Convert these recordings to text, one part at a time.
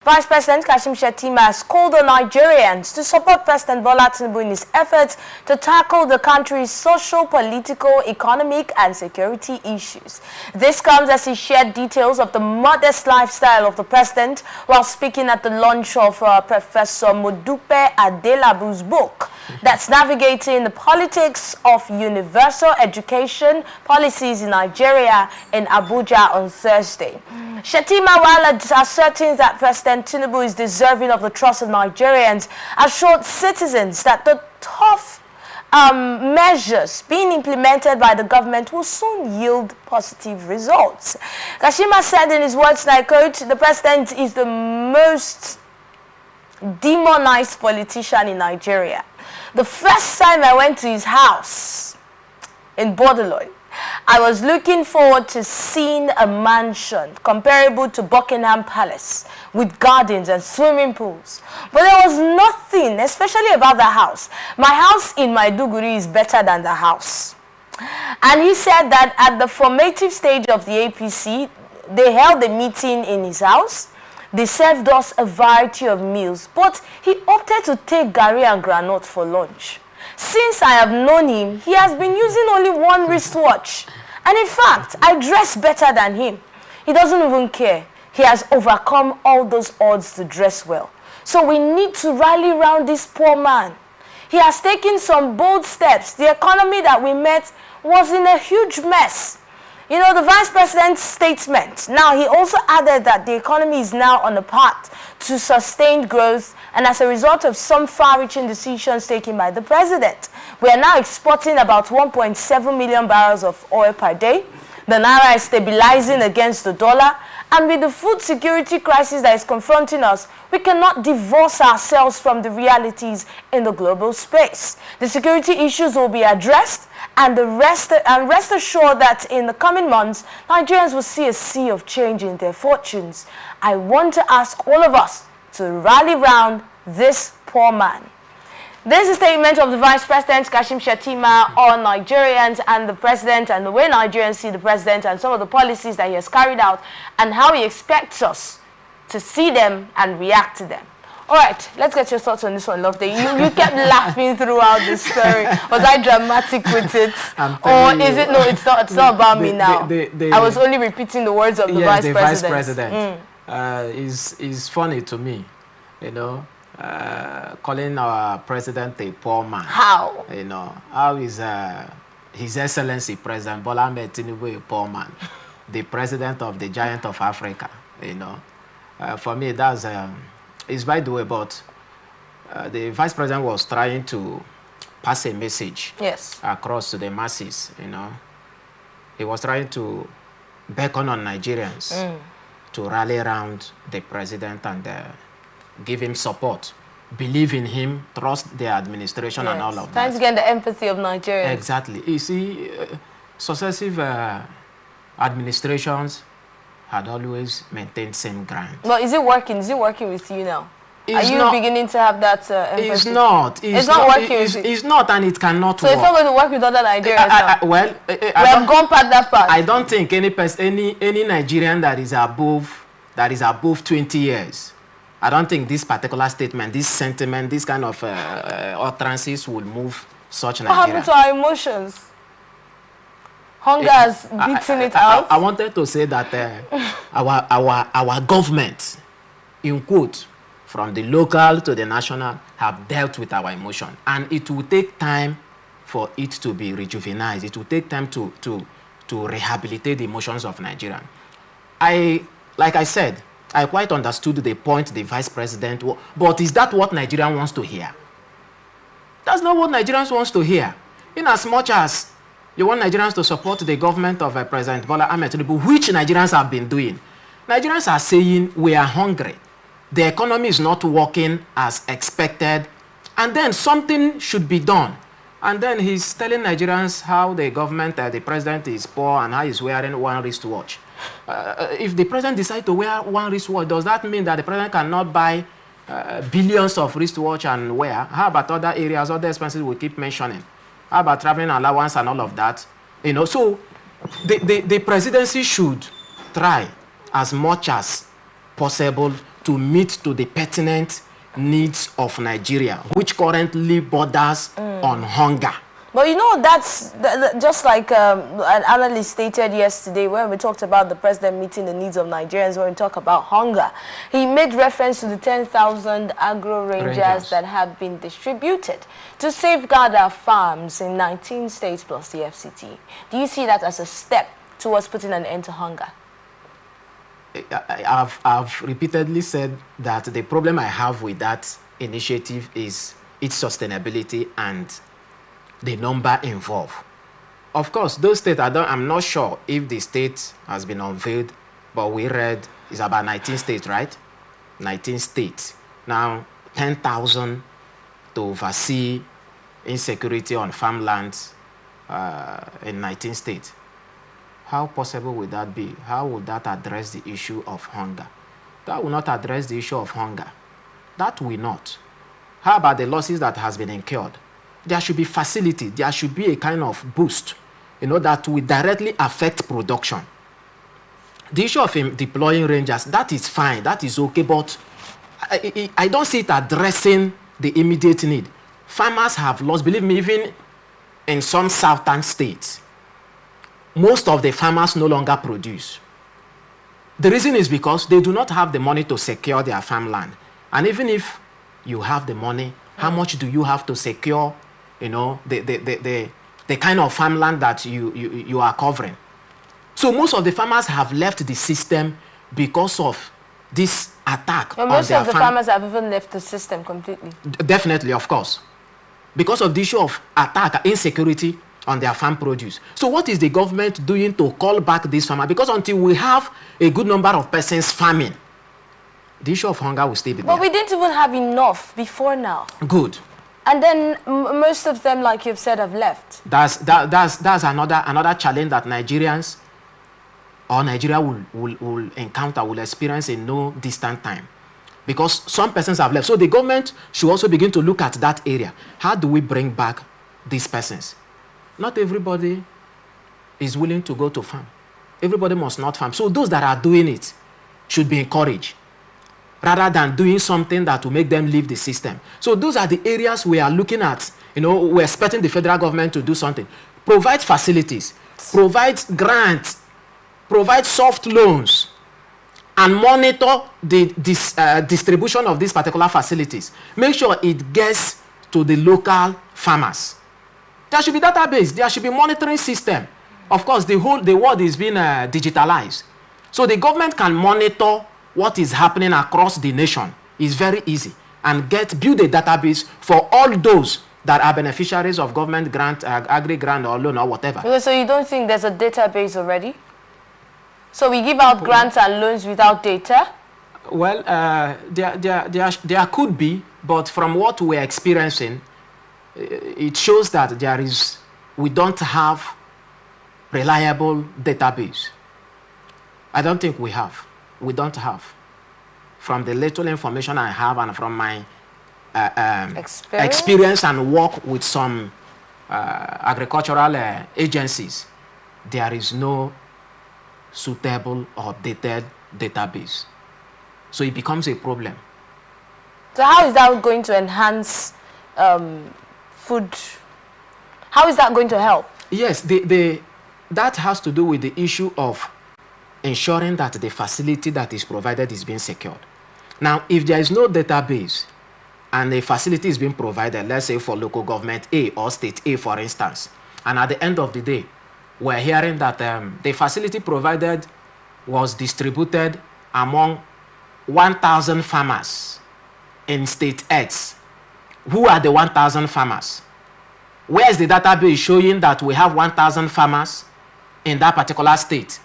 Vice President Kashim Shettima has called on Nigerians to support President Bola Tinubu in his efforts to tackle the country's social, political, economic and security issues. This comes as he shared details of the modest lifestyle of the president while speaking at the launch of Professor Modupe Adelabu's book that's navigating the politics of universal education policies in Nigeria in Abuja on Thursday. Shetima, while asserting that President Tinubu is deserving of the trust of Nigerians, assured citizens that the tough measures being implemented by the government will soon yield positive results. Kashima said in his words, and I quote, "The president is the most demonized politician in Nigeria. The first time I went to his house in Bordelon, I was looking forward to seeing a mansion comparable to Buckingham Palace with gardens and swimming pools. But there was nothing, especially about the house. My house in Maiduguri is better than the house." And he said that at the formative stage of the APC, they held a meeting in his house. They served us a variety of meals, but he opted to take gari and granite for lunch. Since I have known him, he has been using only one wristwatch. And in fact, I dress better than him. He doesn't even care. He has overcome all those odds to dress well. So we need to rally around this poor man. He has taken some bold steps. The economy that we met was in a huge mess. You know, the vice president's statement. Now, he also added that the economy is now on a path to sustained growth, and as a result of some far-reaching decisions taken by the president. We are now exporting about 1.7 million barrels of oil per day. The naira is stabilizing against the dollar, and with the food security crisis that is confronting us, we cannot divorce ourselves from the realities in the global space. The security issues will be addressed, and rest assured that in the coming months, Nigerians will see a sea of change in their fortunes. I want to ask all of us to rally round this poor man. This is a statement of the Vice President Kashim Shettima on Nigerians and the president, and the way Nigerians see the president and some of the policies that he has carried out and how he expects us to see them and react to them. All right, let's get your thoughts on this one, Loveday. You kept laughing throughout the story. Was I dramatic with it? Or is it, no, it's not about me now. I was only repeating the words of the Vice President. Yes, the Vice President is funny to me, you know. Calling our president a poor man. How? You know, how is His Excellency President Bola Tinubu a poor man? The president of the giant of Africa, you know. For me, that's, it's by the way, but the vice president was trying to pass a message across to the masses, you know. He was trying to beckon on Nigerians to rally around the president and give him support, believe in him, trust the administration and all of that. Trying to get the empathy of Nigerians. Exactly. You see, successive administrations had always maintained same ground. But is it working? Is it working with you now? Are you beginning to have that empathy? It's not. It's not working with you? It's not, and it cannot work. So it's not going to work with other Nigerians now? Well, we have gone past that part. I don't think any Nigerian that is above 20 years, I don't think this particular statement, this sentiment, this kind of utterances will move such Nigerians. What happened to our emotions? Hunger has beaten it out. I wanted to say that our government, in quote, from the local to the national, have dealt with our emotion. And it will take time for it to be rejuvenated. It will take time to rehabilitate the emotions of Nigerians. Like I said, I quite understood the point the vice president, but is that what Nigerians wants to hear? That's not what Nigerians wants to hear. In as much as you want Nigerians to support the government of President Bola Tinubu, which Nigerians have been doing. Nigerians are saying we are hungry. The economy is not working as expected, and then something should be done. And then he's telling Nigerians how the government, the president is poor and how he's wearing one wristwatch. If the president decides to wear one wristwatch, does that mean that the president cannot buy billions of wristwatch and wear? How about other areas, other expenses we keep mentioning? How about traveling allowance and all of that? You know, so the presidency should try as much as possible to meet to the pertinent needs of Nigeria, which currently borders on hunger. But you know, that's just like an analyst stated yesterday when we talked about the president meeting the needs of Nigerians, when we talk about hunger. He made reference to the 10,000 agro rangers that have been distributed to safeguard our farms in 19 states plus the FCT. Do you see that as a step towards putting an end to hunger? I've repeatedly said that the problem I have with that initiative is its sustainability and the number involved. Of course, those states, I'm not sure if the state has been unveiled, but we read it's about 19 states, right? 19 states. Now, 10,000 to oversee insecurity on farmlands in 19 states. How possible would that be? How would that address the issue of hunger? That will not address the issue of hunger. That will not. How about the losses that has been incurred? There should be facility. There should be a kind of boost, that will directly affect production. The issue of deploying rangers, that is fine. That is okay, but I don't see it addressing the immediate need. Farmers have lost, believe me, even in some southern states, most of the farmers no longer produce. The reason is because they do not have the money to secure their farmland. And even if you have the money, how much do you have to secure, the kind of farmland that you are covering? So most of the farmers have left the system because of this attack on their most of the farmers have even left the system completely. Definitely, of course. Because of the issue of attack, insecurity on their farm produce. So what is the government doing to call back these farmers? Because until we have a good number of persons farming, the issue of hunger will still be there. But we didn't even have enough before now. Good. And then most of them, like you've said, have left. That's another challenge that Nigerians or Nigeria will encounter, will experience in no distant time. Because some persons have left. So the government should also begin to look at that area. How do we bring back these persons? Not everybody is willing to go to farm. Everybody must not farm. So those that are doing it should be encouraged, rather than doing something that will make them leave the system. So those are the areas we are looking at. We're expecting the federal government to do something. Provide facilities, provide grants, provide soft loans, and monitor the distribution of these particular facilities. Make sure it gets to the local farmers. There should be database. There should be monitoring system. Of course, the world is being digitalized. So the government can monitor what is happening across the nation. It's very easy. And build a database for all those that are beneficiaries of government grant, agri grant or loan or whatever. So you don't think there's a database already? So we give out grants and loans without data? Well, there could be, but from what we're experiencing, it shows that we don't have reliable database. I don't think we have. We don't have. From the little information I have and from my experience and work with some agricultural agencies, there is no suitable or updated database. So it becomes a problem. So how is that going to enhance food? How is that going to help? Yes, that has to do with the issue of ensuring that the facility that is provided is being secured. Now, if there is no database and a facility is being provided, let's say for local government A or state A, for instance, and at the end of the day, we're hearing that the facility provided was distributed among 1,000 farmers in state X. Who are the 1,000 farmers? Where is the database showing that we have 1,000 farmers in that particular state?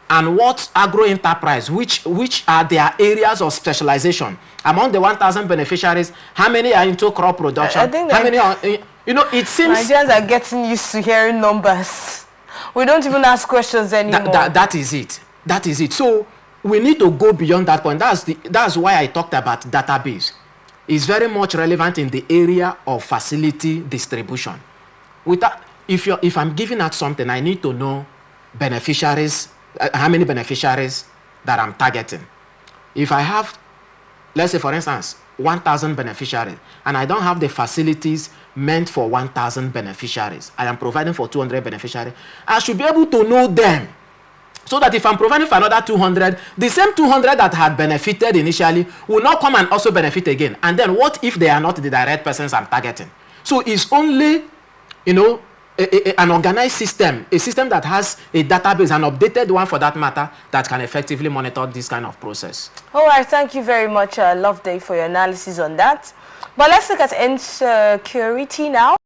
And what agro-enterprise, which are their areas of specialization? Among the 1,000 beneficiaries, how many are into crop production? I think how many are, it seems... Nigerians are getting used to hearing numbers. We don't even ask questions anymore. That is it. That is it. So we need to go beyond that point. That's why I talked about database. It's very much relevant in the area of facility distribution. If I'm giving out something, I need to know beneficiaries, how many beneficiaries that I'm targeting. If I have let's say, for instance, 1,000 beneficiaries, and I don't have the facilities meant for 1,000 beneficiaries. I am providing for 200 beneficiaries. I should be able to know them, so that if I'm providing for another 200, the same 200 that had benefited initially will not come and also benefit again. And then what if they are not the direct persons I'm targeting? So it's only, you know, an organized system, a system that has a database, an updated one for that matter, that can effectively monitor this kind of process. All right, thank you very much, Loveday, for your analysis on that. But let's look at insecurity now.